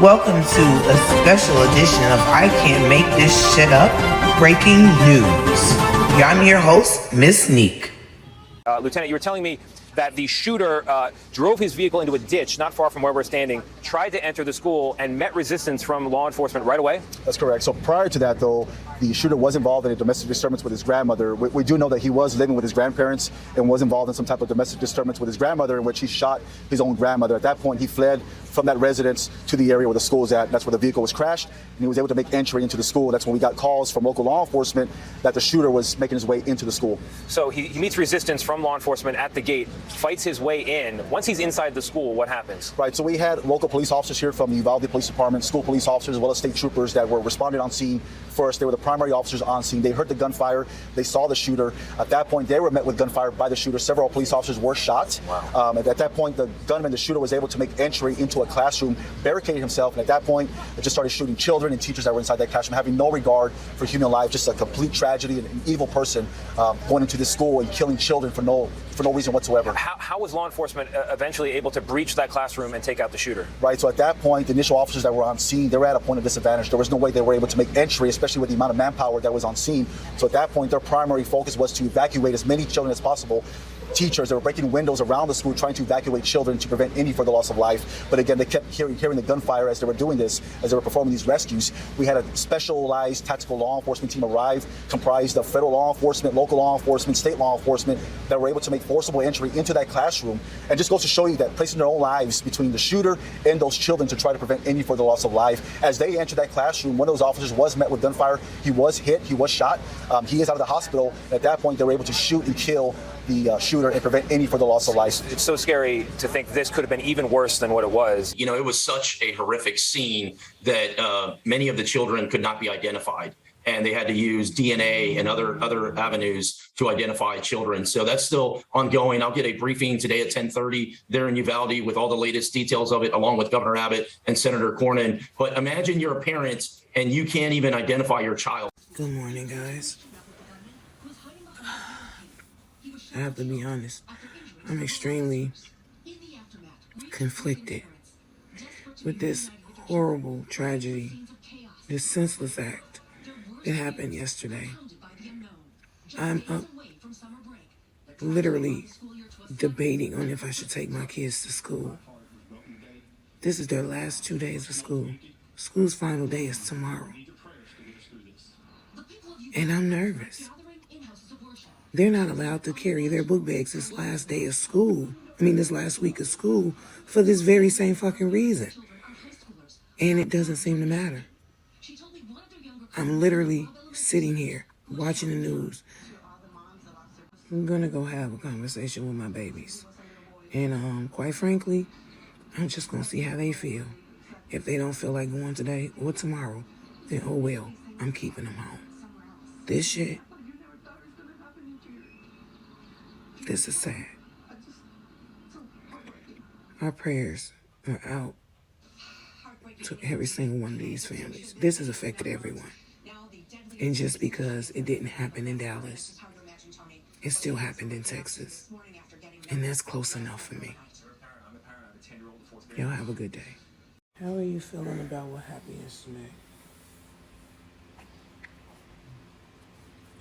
Welcome to a special edition of I Can't Make This Shit Up, Breaking News. I'm your host, Msniquerevamp. Lieutenant, you were telling me that the shooter drove his vehicle into a ditch not far from where we're standing, tried to enter the school, and met resistance from law enforcement right away? That's correct. So prior to that, though, the shooter was involved in a domestic disturbance with his grandmother. We do know that he was living with his grandparents and was involved in some type of domestic disturbance with his grandmother, in which he shot his own grandmother. At that point, he fled from that residence to the area where the school is at. That's where the vehicle was crashed, and he was able to make entry into the school. That's when we got calls from local law enforcement that the shooter was making his way into the school. So he meets resistance from law enforcement at the gate, fights his way in. Once he's inside the school, what happens? Right, so we had local police officers here from the Uvalde Police Department, school police officers, as well as state troopers that were responded on scene first. They were the primary officers on scene. They heard the gunfire. They saw the shooter. At that point, they were met with gunfire by the shooter. Several police officers were shot. Wow. At that point, the gunman, the shooter, was able to make entry into a classroom, barricaded himself, and at that point, it just started shooting children and teachers that were inside that classroom, having no regard for human life. Just a complete tragedy, and an evil person going into this school and killing children for no reason whatsoever. How was law enforcement eventually able to breach that classroom and take out the shooter? Right, so at that point, the initial officers that were on scene, they were at a point of disadvantage. There was no way they were able to make entry, especially with the amount of manpower that was on scene. So at that point, their primary focus was to evacuate as many children as possible. Teachers that were breaking windows around the school trying to evacuate children to prevent any further loss of life. But again, they kept hearing the gunfire as they were doing this, as they were performing these rescues. We had a specialized tactical law enforcement team arrive, comprised of federal law enforcement, local law enforcement, state law enforcement, that were able to make forcible entry into that classroom. And just goes to show you that placing their own lives between the shooter and those children to try to prevent any further loss of life. As they entered that classroom, one of those officers was met with gunfire. He was hit, he was shot. He is out of the hospital. At that point, they were able to shoot and kill the shooter and prevent any further loss of life. It's so scary to think this could have been even worse than what it was. You know, it was such a horrific scene that many of the children could not be identified, and they had to use DNA and other avenues to identify children. So that's still ongoing. I'll get a briefing today at 10:30 there in Uvalde with all the latest details of it, along with Governor Abbott and Senator Cornyn. But imagine you're a parent and you can't even identify your child. Good morning, guys. I have to be honest, I'm extremely conflicted with this horrible tragedy, this senseless act that happened yesterday. I'm up literally debating on if I should take my kids to school. This is their last 2 days of school. School's final day is tomorrow. And I'm nervous. They're not allowed to carry their book bags this last day of school. This last week of school for this very same fucking reason. And it doesn't seem to matter. I'm literally sitting here watching the news. I'm gonna go have a conversation with my babies. And quite frankly, I'm just gonna see how they feel. If they don't feel like going today or tomorrow, then oh well, I'm keeping them home. This shit, this is sad. Our prayers are out to every single one of these families. This has affected everyone. And just because it didn't happen in Dallas, it still happened in Texas. And that's close enough for me. Y'all have a good day. How are you feeling about what happened yesterday?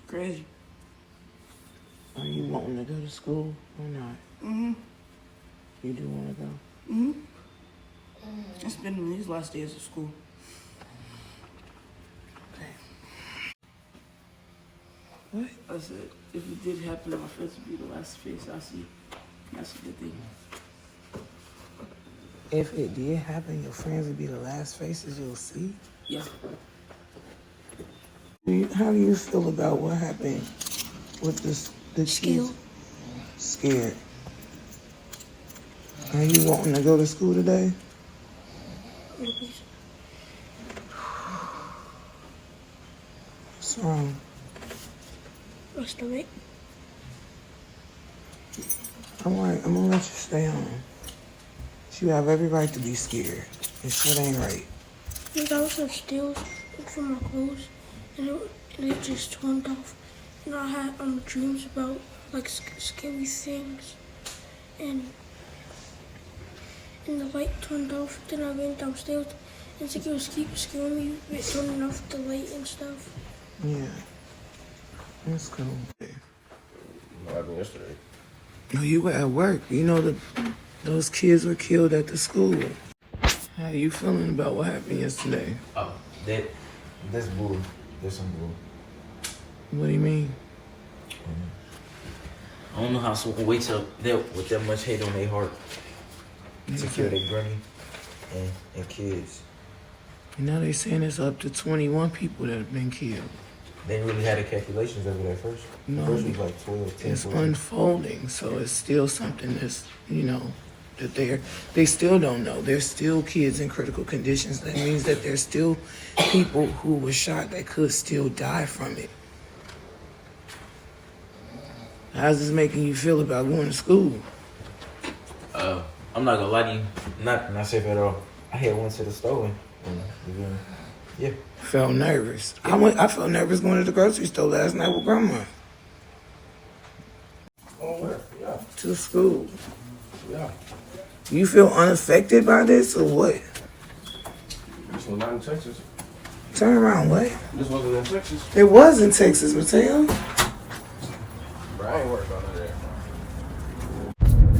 Crazy. Are you wanting to go to school or not? Mm-hmm. You do want to go? Mm-hmm. It's been these last days of school. Okay. What? I said, if it did happen, my friends would be the last face I see. That's a good thing. If it did happen, your friends would be the last faces you'll see? Yeah. How do you feel about what happened with the kids? Scared. Are you wanting to go to school today? What's wrong? My stomach. I'm gonna let you stay home. You have every right to be scared. This shit ain't right. I was upstairs from my clothes, and it just turned off. And I had dreams about like scary things, and the light turned off. Then I went downstairs, It's like it was keep scaring me with turning off the light and stuff. Yeah. That's cool. What happened yesterday? No, you were at work. You know those kids were killed at the school. How you feeling about what happened yesterday? Oh, that's bull. That's some bull. What do you mean? I don't know how someone wakes up with that much hate on their heart to kill their granny and kids. And now they saying it's up to 21 people that have been killed. They didn't really have the calculations of it at first. No, First was like 12, 10, it's 12. unfolding, so it's still something that's, that they still don't know. There's still kids in critical conditions. That means that there's still people who were shot that could still die from it. How's this making you feel about going to school? I'm not gonna lie to you, not safe at all. I had went to the store and yeah. Felt nervous. I felt nervous going to the grocery store last night with Grandma. Oh, yeah. To school. Yeah. You feel unaffected by this or what? This was not in Texas. Turn around, what? This wasn't in Texas. It was in Texas, Mateo. Bro, I ain't worried about none of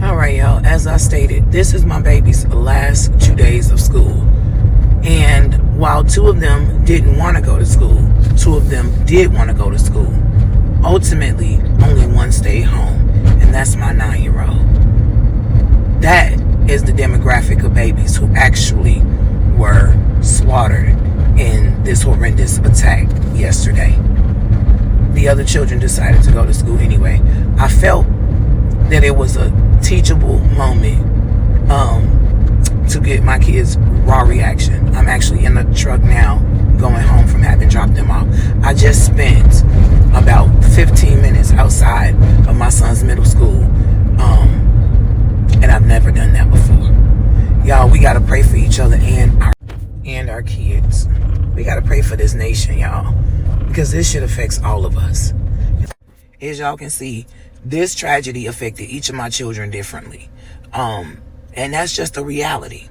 that. All right, y'all. As I stated, this is my baby's last 2 days of school. And while 2 of them didn't want to go to school, 2 of them did want to go to school. Ultimately, only 1 stayed home, and that's my 9-year-old. That is the demographic of babies who actually were slaughtered in this horrendous attack yesterday. The other children decided to go to school anyway. I felt that it was a teachable moment to get my kids' raw reaction. I'm actually in the truck now going home from having dropped them off. I just spent about 15 minutes outside of my son's middle school, and I've never done that before. Y'all, we gotta pray for each other and our kids. We gotta pray for this nation, y'all, because this shit affects all of us. As y'all can see, this tragedy affected each of my children differently. And that's just a reality.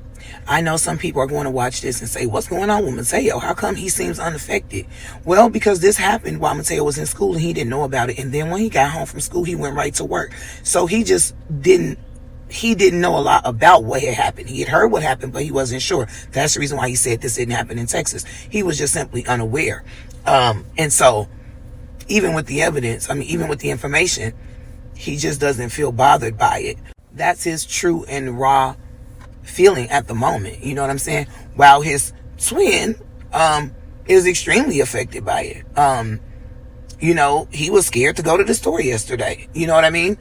I know some people are going to watch this and say, what's going on with Mateo? How come he seems unaffected? Well, because this happened while Mateo was in school and he didn't know about it. And then when he got home from school, he went right to work. So he just didn't know a lot about what had happened. He had heard what happened, but he wasn't sure. That's the reason why he said this didn't happen in Texas. He was just simply unaware. And so even with the evidence, even with the information, he just doesn't feel bothered by it. That's his true and raw feeling at the moment. You know what I'm saying? While his twin is extremely affected by it. He was scared to go to the store yesterday. You know what I mean?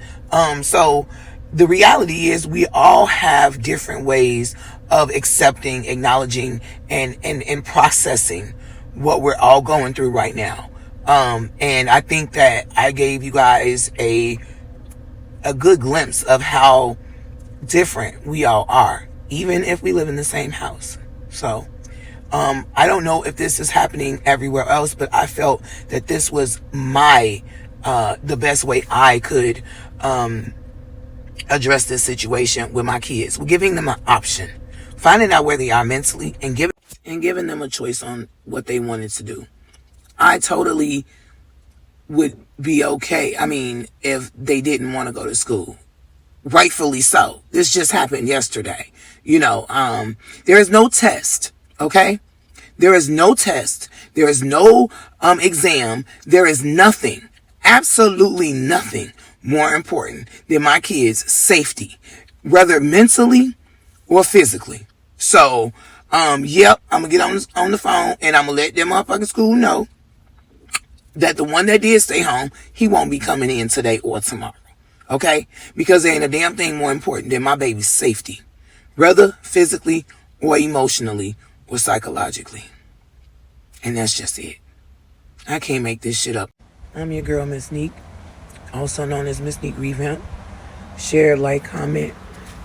So the reality is we all have different ways of accepting, acknowledging, and processing what we're all going through right now. And I think that I gave you guys a good glimpse of how different we all are, even if we live in the same house. So, I don't know if this is happening everywhere else, but I felt that this was the best way I could, address this situation with my kids. We're giving them an option, finding out where they are mentally and giving them a choice on what they wanted to do. I totally would be okay, if they didn't want to go to school. Rightfully so. This just happened yesterday. There is no test, okay? There is no test. There is no exam. There is nothing, absolutely nothing more important than my kids' safety, whether mentally or physically. So, yep, I'm going to get on the phone and I'm going to let them motherfucking school know that the one that did stay home, he won't be coming in today or tomorrow. Okay? Because there ain't a damn thing more important than my baby's safety, whether physically or emotionally or psychologically. And that's just it. I can't make this shit up. I'm your girl, Msnique, also known as Msniquerevamp. Share, like, comment,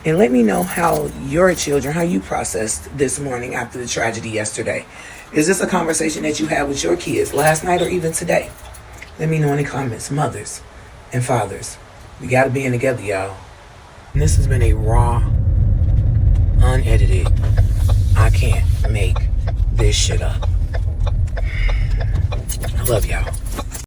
and let me know how you processed this morning after the tragedy yesterday. Is this a conversation that you had with your kids last night or even today? Let me know in the comments. Mothers and fathers, we gotta be in together, y'all. And this has been a raw, unedited, I can't make this shit up. I love y'all.